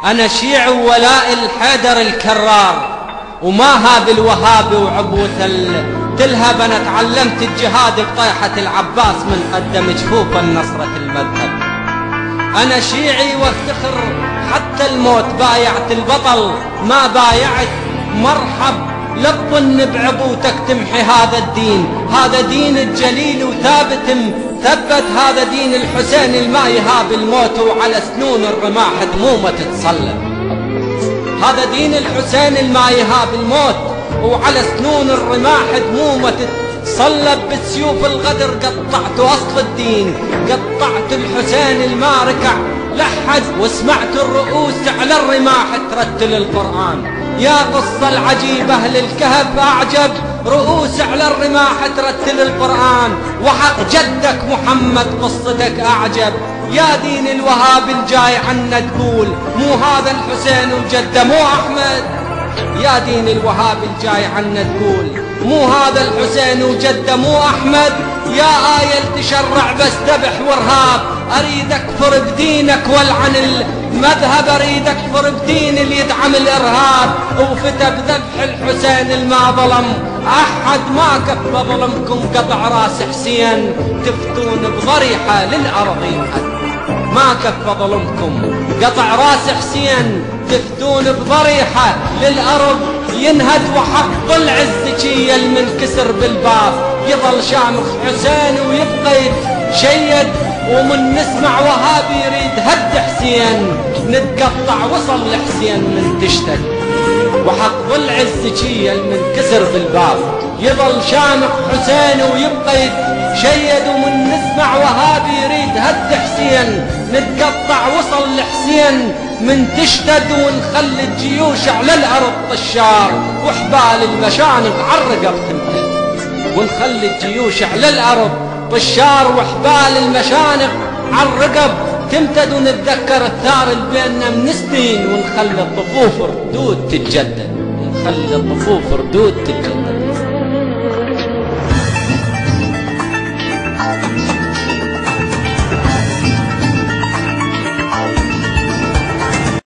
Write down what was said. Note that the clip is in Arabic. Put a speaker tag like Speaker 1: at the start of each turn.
Speaker 1: أنا شيعي ولاء الحيدر الكرار، وما هاب الوهاب وعبوة تلهب. أنا تعلمت الجهاد بطيحة العباس من قدم جفوفا نصرة المذهب. أنا شيعي وافتخر حتى الموت، بايعت البطل ما بايعت مرحب. لا تظن بعبوتك تمحي هذا الدين، هذا دين الجليل وثابت مثبت. هذا دين الحسين الما يهاب الموت، وعلى سنون الرماح دمومه تتصلب. هذا دين الحسين الما يهاب الموت، وعلى سنون الرماح دمومه تتصلب. بسيوف الغدر قطعت أصل الدين، قطعت الحسين الما ركع لحد، وسمعت الرؤوس على الرماح ترتل القرآن. يا قصة العجيبة للكهف أعجب، رؤوس على الرماح ترتل القرآن. وحق جدك محمد قصتك أعجب. يا دين الوهاب الجاي عنا تقول، مو هذا الحسين وجده مو أحمد. يا دين الوهاب الجاي عنا تقول، مو هذا الحسين وجده مو أحمد. يا آية تشرع بس ذبح وارهاب، أريد أكفر بدينك والعن المذهب. أريد أكفر بدين اللي يدعم الإرهاب، وفتى بذبح الحسين الما ظلم أحد. ما كف ظلمكم قطع راس حسين، تفتون بضريحة للأرض ينهد. ما كف ظلمكم قطع راس حسين، تفتون بضريحة للأرض ينهد. وحق العز شي المنكسر بالباب، يظل شامخ حسين ويبقى يتشيد. ومن نسمع وهابي يريد هد حسين، نتقطع وصل لحسين من تشتد. وحق العز شي المنكسر بالباب، يظل شامخ حسين ويبقى يتشيد. ومن نسمع وهابي يريد هد حسين، نتقطع وصل لحسين من تشتد. ونخلي الجيوش على الأرض طشار، وحبال المشانق عالرقب تمتد. ونخلي الجيوش على الأرض طشار، وحبال المشانق عالرقب تمتد. ونتذكر الثار اللي بيننا من سنين، ونخلي الطفوف ردود تتجدد. ونخلي الطفوف ردود تتجدد.